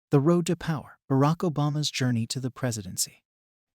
The Road to Power, Barack Obama's Journey to the Presidency.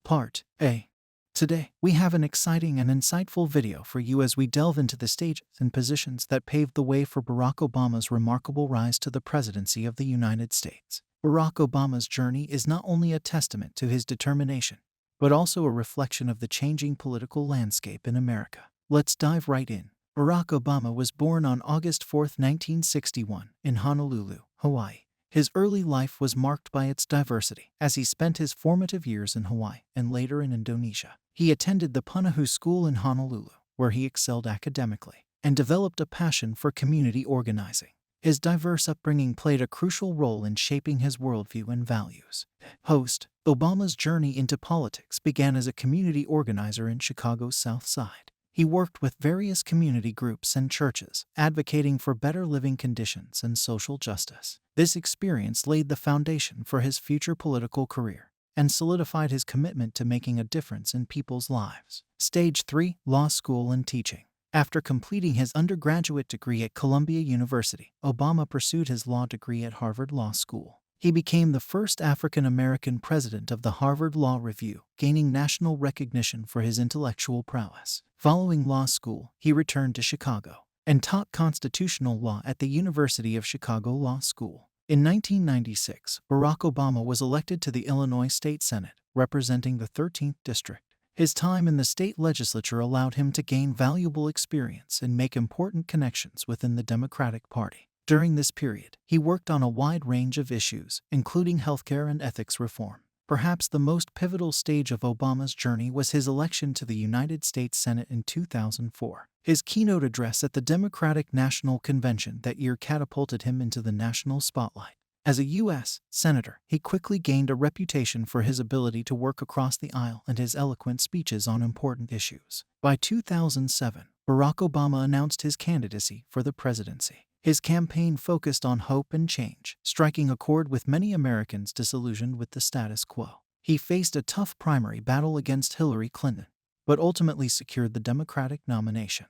Part A. Today, we have an exciting and insightful video for you as we delve into the stages and positions that paved the way for Barack Obama's remarkable rise to the presidency of the United States. Barack Obama's journey is not only a testament to his determination, but also a reflection of the changing political landscape in America. Let's dive right in. Barack Obama was born on August 4, 1961, in Honolulu, Hawaii. His early life was marked by its diversity, as he spent his formative years in Hawaii and later in Indonesia. He attended the Punahou School in Honolulu, where he excelled academically, and developed a passion for community organizing. His diverse upbringing played a crucial role in shaping his worldview and values. Obama's journey into politics began as a community organizer in Chicago's South Side. He worked with various community groups and churches, advocating for better living conditions and social justice. This experience laid the foundation for his future political career and solidified his commitment to making a difference in people's lives. Stage 3: Law School and Teaching. After completing his undergraduate degree at Columbia University, Obama pursued his law degree at Harvard Law School. He became the first African-American president of the Harvard Law Review, gaining national recognition for his intellectual prowess. Following law school, he returned to Chicago and taught constitutional law at the University of Chicago Law School. In 1996, Barack Obama was elected to the Illinois State Senate, representing the 13th District. His time in the state legislature allowed him to gain valuable experience and make important connections within the Democratic Party. During this period, he worked on a wide range of issues, including healthcare and ethics reform. Perhaps the most pivotal stage of Obama's journey was his election to the United States Senate in 2004. His keynote address at the Democratic National Convention that year catapulted him into the national spotlight. As a U.S. Senator, he quickly gained a reputation for his ability to work across the aisle and his eloquent speeches on important issues. By 2007, Barack Obama announced his candidacy for the presidency. His campaign focused on hope and change, striking a chord with many Americans disillusioned with the status quo. He faced a tough primary battle against Hillary Clinton, but ultimately secured the Democratic nomination.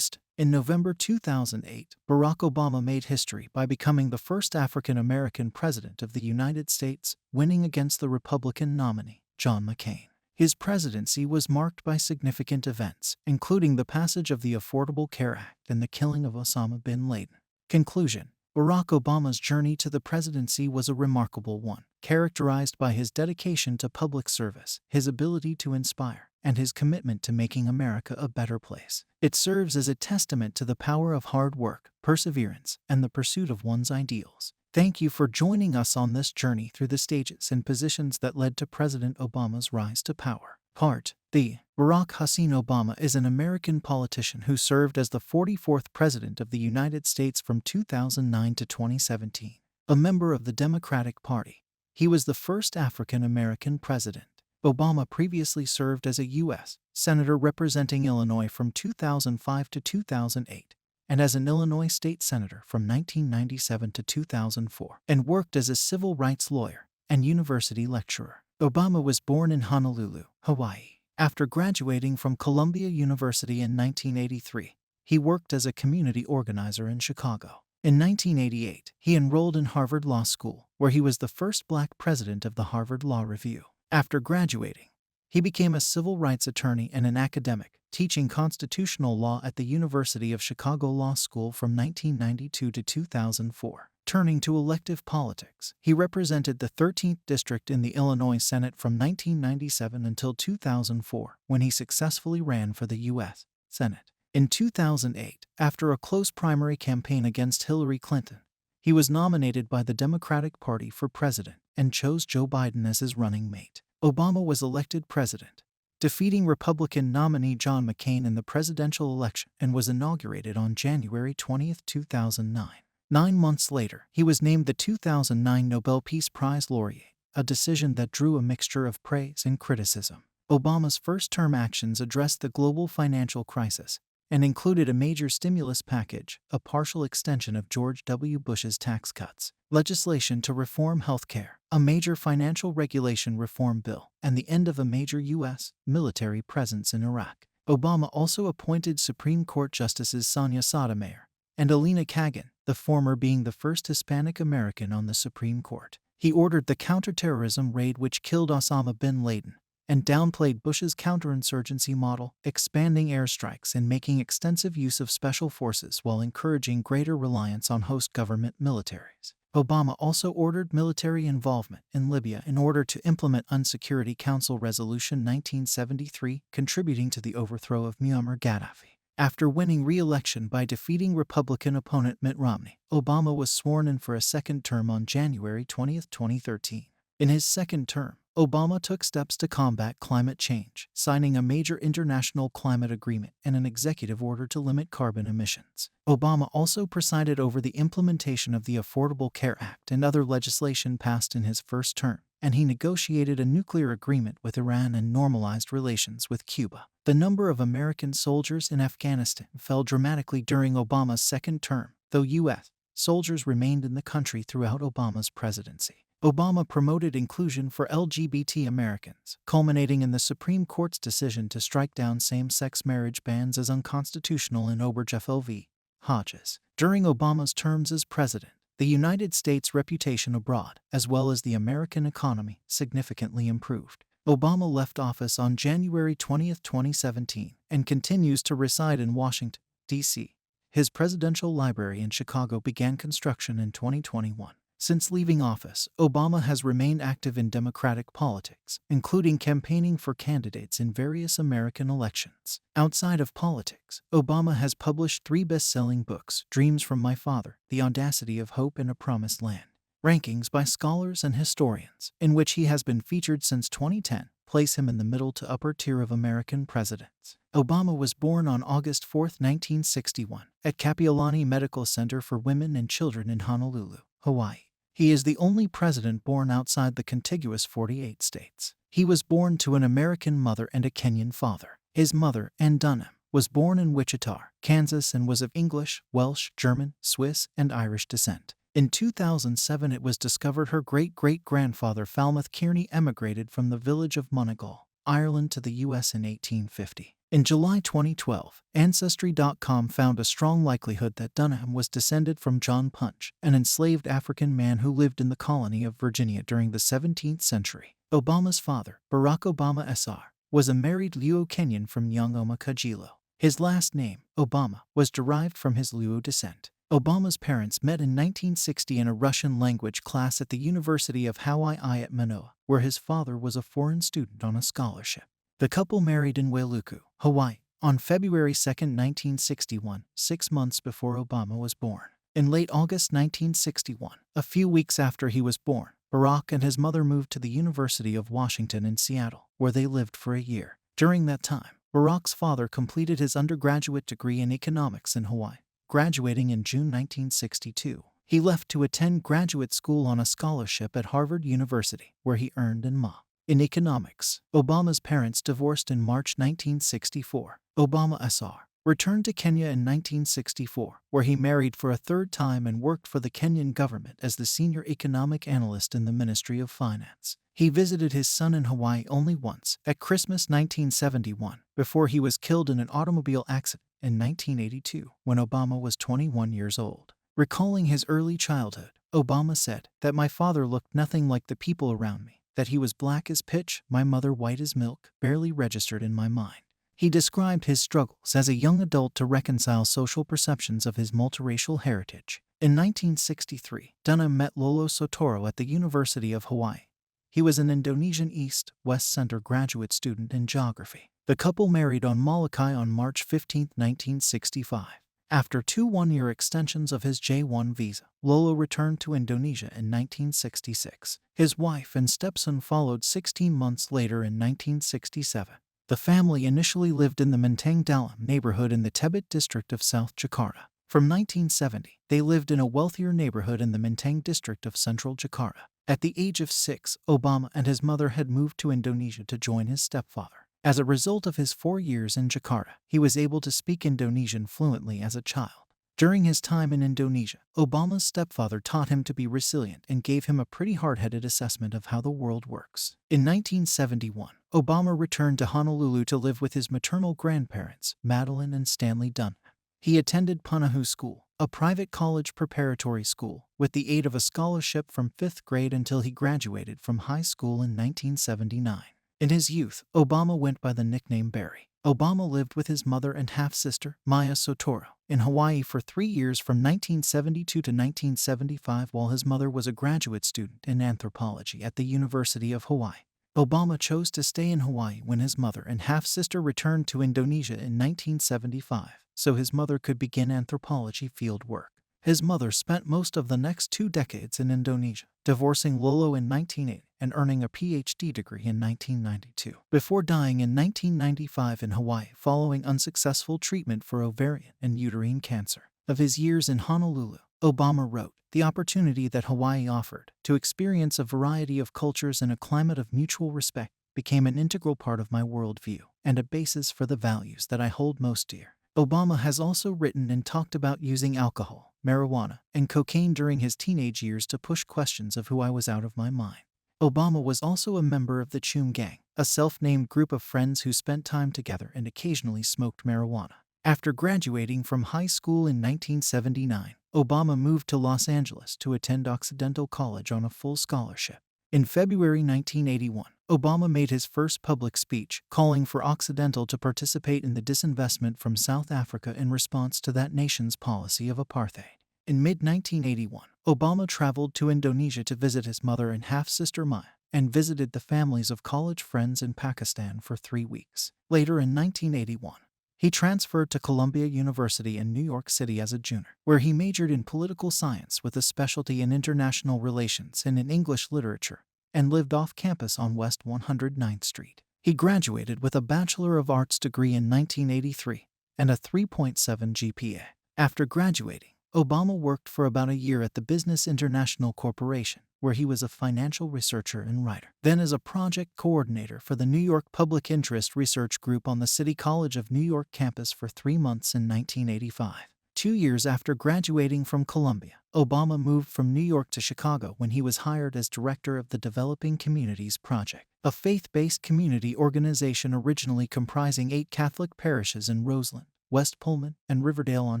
In November 2008, Barack Obama made history by becoming the first African-American president of the United States, winning against the Republican nominee, John McCain. His presidency was marked by significant events, including the passage of the Affordable Care Act and the killing of Osama bin Laden. Conclusion: Barack Obama's journey to the presidency was a remarkable one, characterized by his dedication to public service, his ability to inspire, and his commitment to making America a better place. It serves as a testament to the power of hard work, perseverance, and the pursuit of one's ideals. Thank you for joining us on this journey through the stages and positions that led to President Obama's rise to power. Part B. Barack Hussein Obama is an American politician who served as the 44th President of the United States from 2009 to 2017. A member of the Democratic Party, he was the first African-American president. Obama previously served as a U.S. Senator representing Illinois from 2005 to 2008. And as an Illinois state senator from 1997 to 2004, and worked as a civil rights lawyer and university lecturer. Obama was born in Honolulu, Hawaii. After graduating from Columbia University in 1983, he worked as a community organizer in Chicago. In 1988, he enrolled in Harvard Law School, where he was the first Black president of the Harvard Law Review. After graduating, he became a civil rights attorney and an academic, teaching constitutional law at the University of Chicago Law School from 1992 to 2004. Turning to elective politics, he represented the 13th District in the Illinois Senate from 1997 until 2004, when he successfully ran for the U.S. Senate. In 2008, after a close primary campaign against Hillary Clinton, he was nominated by the Democratic Party for president and chose Joe Biden as his running mate. Obama was elected president, defeating Republican nominee John McCain in the presidential election, and was inaugurated on January 20, 2009. 9 months later, he was named the 2009 Nobel Peace Prize laureate, a decision that drew a mixture of praise and criticism. Obama's first-term actions addressed the global financial crisis and included a major stimulus package, a partial extension of George W. Bush's tax cuts, legislation to reform healthcare, a major financial regulation reform bill, and the end of a major U.S. military presence in Iraq. Obama also appointed Supreme Court Justices Sonia Sotomayor and Elena Kagan, the former being the first Hispanic American on the Supreme Court. He ordered the counterterrorism raid which killed Osama bin Laden, and downplayed Bush's counterinsurgency model, expanding airstrikes and making extensive use of special forces while encouraging greater reliance on host government militaries. Obama also ordered military involvement in Libya in order to implement UN-Security Council Resolution 1973, contributing to the overthrow of Muammar Gaddafi. After winning re-election by defeating Republican opponent Mitt Romney, Obama was sworn in for a second term on January 20, 2013. In his second term, Obama took steps to combat climate change, signing a major international climate agreement and an executive order to limit carbon emissions. Obama also presided over the implementation of the Affordable Care Act and other legislation passed in his first term, and he negotiated a nuclear agreement with Iran and normalized relations with Cuba. The number of American soldiers in Afghanistan fell dramatically during Obama's second term, though U.S. soldiers remained in the country throughout Obama's presidency. Obama promoted inclusion for LGBT Americans, culminating in the Supreme Court's decision to strike down same-sex marriage bans as unconstitutional in Obergefell v. Hodges. During Obama's terms as president, the United States' reputation abroad, as well as the American economy, significantly improved. Obama left office on January 20, 2017, and continues to reside in Washington, D.C. His presidential library in Chicago began construction in 2021. Since leaving office, Obama has remained active in Democratic politics, including campaigning for candidates in various American elections. Outside of politics, Obama has published 3 best-selling books: Dreams from My Father, The Audacity of Hope in a Promised Land, rankings by scholars and historians, in which he has been featured since 2010, place him in the middle to upper tier of American presidents. Obama was born on August 4, 1961, at Kapiolani Medical Center for Women and Children in Honolulu, Hawaii. He is the only president born outside the contiguous 48 states. He was born to an American mother and a Kenyan father. His mother, Ann Dunham, was born in Wichita, Kansas, and was of English, Welsh, German, Swiss, and Irish descent. In 2007, it was discovered her great-great-grandfather Falmouth Kearney emigrated from the village of Monegal, Ireland, to the U.S. in 1850. In July 2012, Ancestry.com found a strong likelihood that Dunham was descended from John Punch, an enslaved African man who lived in the colony of Virginia during the 17th century. Obama's father, Barack Obama Sr., was a married Luo Kenyan from Nyong'oma Kajilo. His last name, Obama, was derived from his Luo descent. Obama's parents met in 1960 in a Russian language class at the University of Hawaii at Manoa, where his father was a foreign student on a scholarship. The couple married in Wailuku, Hawaii, on February 2, 1961, 6 months before Obama was born. In late August 1961, a few weeks after he was born, Barack and his mother moved to the University of Washington in Seattle, where they lived for a year. During that time, Barack's father completed his undergraduate degree in economics in Hawaii, graduating in June 1962. He left to attend graduate school on a scholarship at Harvard University, where he earned an M.A. in economics. Obama's parents divorced in March 1964. Obama Sr. returned to Kenya in 1964, where he married for a third time and worked for the Kenyan government as the senior economic analyst in the Ministry of Finance. He visited his son in Hawaii only once, at Christmas 1971, before he was killed in an automobile accident in 1982, when Obama was 21 years old. Recalling his early childhood, Obama said that my father looked nothing like the people around me, that he was black as pitch, my mother white as milk, barely registered in my mind. He described his struggles as a young adult to reconcile social perceptions of his multiracial heritage. In 1963, Dunham met Lolo Sotoro at the University of Hawaii. He was an Indonesian East-West Center graduate student in geography. The couple married on Molokai on March 15, 1965. After 2 one-year extensions of his J-1 visa, Lolo returned to Indonesia in 1966. His wife and stepson followed 16 months later in 1967. The family initially lived in the Menteng Dalam neighborhood in the Tebet district of South Jakarta. From 1970, they lived in a wealthier neighborhood in the Menteng district of Central Jakarta. At the age of 6, Obama and his mother had moved to Indonesia to join his stepfather. As a result of his 4 years in Jakarta, he was able to speak Indonesian fluently as a child. During his time in Indonesia, Obama's stepfather taught him to be resilient and gave him a pretty hard-headed assessment of how the world works. In 1971, Obama returned to Honolulu to live with his maternal grandparents, Madeline and Stanley Dunham. He attended Punahou School, a private college preparatory school, with the aid of a scholarship from 5th grade until he graduated from high school in 1979. In his youth, Obama went by the nickname Barry. Obama lived with his mother and half-sister, Maya Sotoro, in Hawaii for 3 years from 1972 to 1975 while his mother was a graduate student in anthropology at the University of Hawaii. Obama chose to stay in Hawaii when his mother and half-sister returned to Indonesia in 1975, so his mother could begin anthropology field work. His mother spent most of the next 2 decades in Indonesia, divorcing Lolo in 1980 and earning a PhD degree in 1992, before dying in 1995 in Hawaii following unsuccessful treatment for ovarian and uterine cancer. Of his years in Honolulu, Obama wrote, "The opportunity that Hawaii offered to experience a variety of cultures in a climate of mutual respect became an integral part of my worldview and a basis for the values that I hold most dear." Obama has also written and talked about using alcohol, marijuana, and cocaine during his teenage years to push questions of who I was out of my mind. Obama was also a member of the Chum Gang, a self-named group of friends who spent time together and occasionally smoked marijuana. After graduating from high school in 1979, Obama moved to Los Angeles to attend Occidental College on a full scholarship. In February 1981, Obama made his first public speech, calling for Occidental to participate in the disinvestment from South Africa in response to that nation's policy of apartheid. In mid-1981, Obama traveled to Indonesia to visit his mother and half-sister Maya, and visited the families of college friends in Pakistan for 3 weeks. Later in 1981, he transferred to Columbia University in New York City as a junior, where he majored in political science with a specialty in international relations and in English literature, and lived off campus on West 109th Street. He graduated with a Bachelor of Arts degree in 1983 and a 3.7 GPA. After graduating, Obama worked for about a year at the Business International Corporation, where he was a financial researcher and writer, then as a project coordinator for the New York Public Interest Research Group on the City College of New York campus for 3 months in 1985. 2 years after graduating from Columbia, Obama moved from New York to Chicago when he was hired as director of the Developing Communities Project, a faith-based community organization originally comprising 8 Catholic parishes in Roseland, West Pullman, and Riverdale on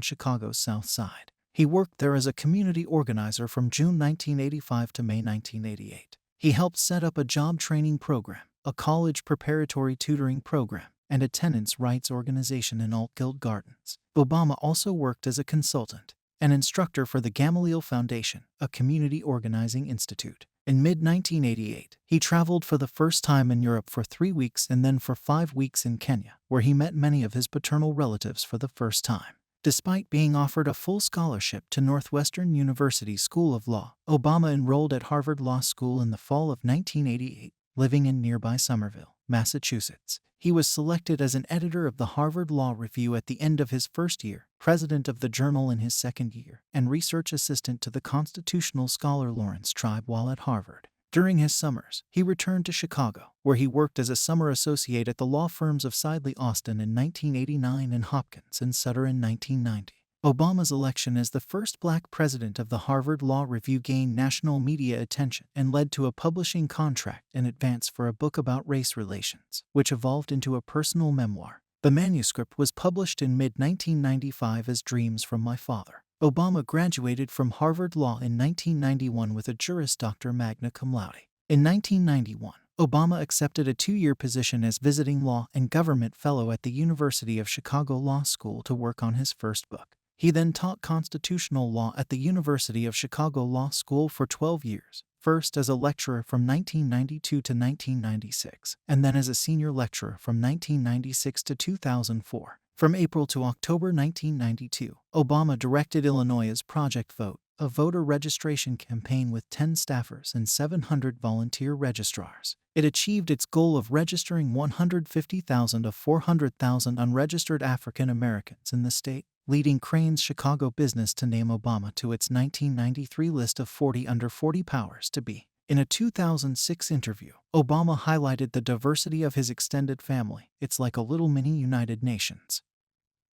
Chicago's South Side. He worked there as a community organizer from June 1985 to May 1988. He helped set up a job training program, a college preparatory tutoring program, and a tenants' rights organization in Altgeld Gardens. Obama also worked as a consultant, an instructor for the Gamaliel Foundation, a community organizing institute. In mid-1988, he traveled for the first time in Europe for 3 weeks and then for 5 weeks in Kenya, where he met many of his paternal relatives for the first time. Despite being offered a full scholarship to Northwestern University School of Law, Obama enrolled at Harvard Law School in the fall of 1988, living in nearby Somerville, Massachusetts. He was selected as an editor of the Harvard Law Review at the end of his first year, president of the journal in his second year, and research assistant to the constitutional scholar Lawrence Tribe while at Harvard. During his summers, he returned to Chicago, where he worked as a summer associate at the law firms of Sidley Austin in 1989 and Hopkins and Sutter in 1990. Obama's election as the first black president of the Harvard Law Review gained national media attention and led to a publishing contract in advance for a book about race relations, which evolved into a personal memoir. The manuscript was published in mid-1995 as Dreams from My Father. Obama graduated from Harvard Law in 1991 with a Juris Doctor magna cum laude. In 1991, Obama accepted a 2-year position as visiting law and government fellow at the University of Chicago Law School to work on his first book. He then taught constitutional law at the University of Chicago Law School for 12 years, first as a lecturer from 1992 to 1996, and then as a senior lecturer from 1996 to 2004. From April to October 1992, Obama directed Illinois' Project Vote, a voter registration campaign with 10 staffers and 700 volunteer registrars. It achieved its goal of registering 150,000 of 400,000 unregistered African Americans in the state, leading Crane's Chicago business to name Obama to its 1993 list of 40 under 40 powers to be. In a 2006 interview, Obama highlighted the diversity of his extended family. "It's like a little mini United Nations."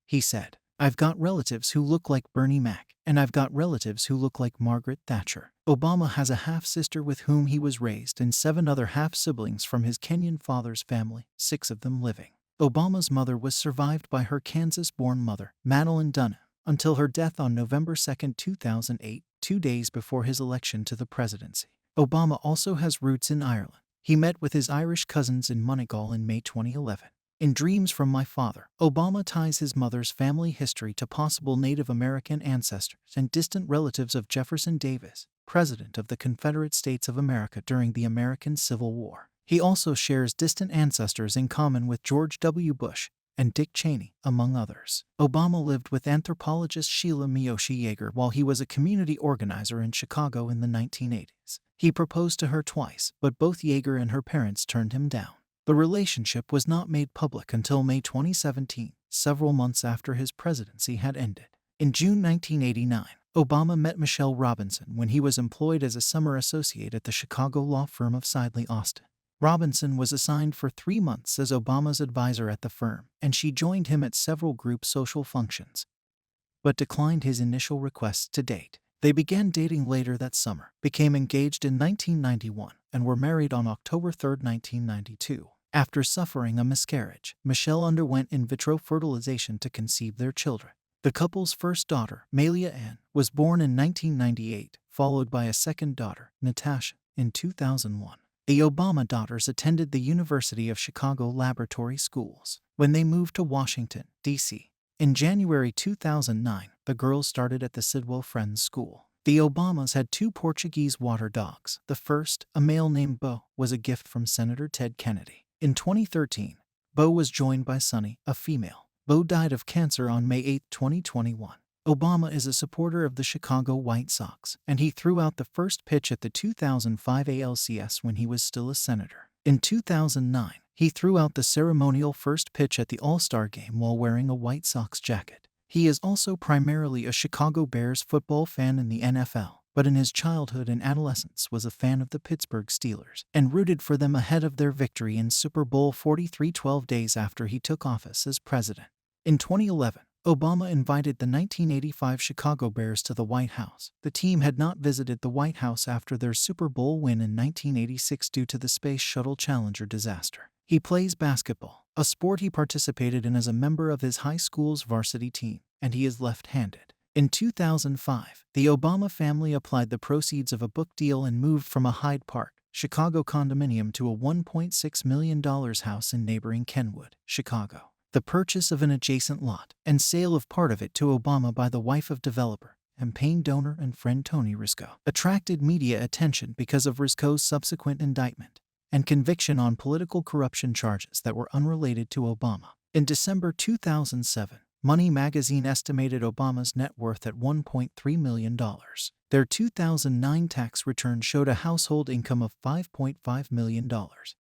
He said, "I've got relatives who look like Bernie Mac, and I've got relatives who look like Margaret Thatcher." Obama has a half-sister with whom he was raised and 7 other half-siblings from his Kenyan father's family, 6 of them living. Obama's mother was survived by her Kansas-born mother, Madeline Dunham, until her death on November 2, 2008, 2 days before his election to the presidency. Obama also has roots in Ireland. He met with his Irish cousins in Monegal in May 2011. In Dreams from My Father, Obama ties his mother's family history to possible Native American ancestors and distant relatives of Jefferson Davis, President of the Confederate States of America during the American Civil War. He also shares distant ancestors in common with George W. Bush and Dick Cheney, among others. Obama lived with anthropologist Sheila Miyoshi Yeager while he was a community organizer in Chicago in the 1980s. He proposed to her twice, but both Yeager and her parents turned him down. The relationship was not made public until May 2017, several months after his presidency had ended. In June 1989, Obama met Michelle Robinson when he was employed as a summer associate at the Chicago law firm of Sidley Austin. Robinson was assigned for 3 months as Obama's advisor at the firm, and she joined him at several group social functions, but declined his initial requests to date. They began dating later that summer, became engaged in 1991, and were married on October 3, 1992. After suffering a miscarriage, Michelle underwent in vitro fertilization to conceive their children. The couple's first daughter, Malia Ann, was born in 1998, followed by a second daughter, Natasha, in 2001. The Obama daughters attended the University of Chicago Laboratory Schools. When they moved to Washington, D.C., in January 2009, the girls started at the Sidwell Friends School. The Obamas had 2 Portuguese water dogs. The first, a male named Bo, was a gift from Senator Ted Kennedy. In 2013, Bo was joined by Sunny, a female. Bo died of cancer on May 8, 2021. Obama is a supporter of the Chicago White Sox, and he threw out the first pitch at the 2005 ALCS when he was still a senator. In 2009, he threw out the ceremonial first pitch at the All-Star Game while wearing a White Sox jacket. He is also primarily a Chicago Bears football fan in the NFL, but in his childhood and adolescence was a fan of the Pittsburgh Steelers and rooted for them ahead of their victory in Super Bowl 43 12 days after he took office as president. In 2011, Obama invited the 1985 Chicago Bears to the White House. The team had not visited the White House after their Super Bowl win in 1986 due to the Space Shuttle Challenger disaster. He plays basketball, a sport he participated in as a member of his high school's varsity team, and he is left-handed. In 2005, the Obama family applied the proceeds of a book deal and moved from a Hyde Park, Chicago condominium to a $1.6 million house in neighboring Kenwood, Chicago. The purchase of an adjacent lot and sale of part of it to Obama by the wife of developer, campaign donor and friend Tony Risco attracted media attention because of Risco's subsequent indictment and conviction on political corruption charges that were unrelated to Obama. In December 2007, Money magazine estimated Obama's net worth at $1.3 million. Their 2009 tax return showed a household income of $5.5 million,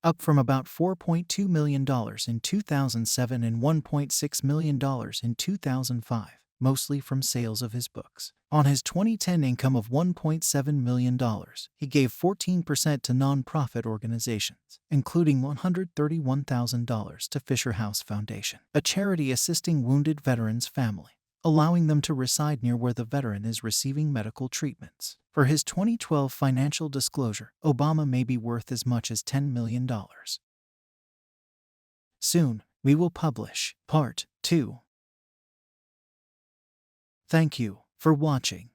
up from about $4.2 million in 2007 and $1.6 million in 2005, mostly from sales of his books. On his 2010 income of $1.7 million, he gave 14% to nonprofit organizations, including $131,000 to Fisher House Foundation, a charity assisting wounded veterans' family, allowing them to reside near where the veteran is receiving medical treatments. For his 2012 financial disclosure, Obama may be worth as much as $10 million. Soon, we will publish Part 2. Thank you for watching.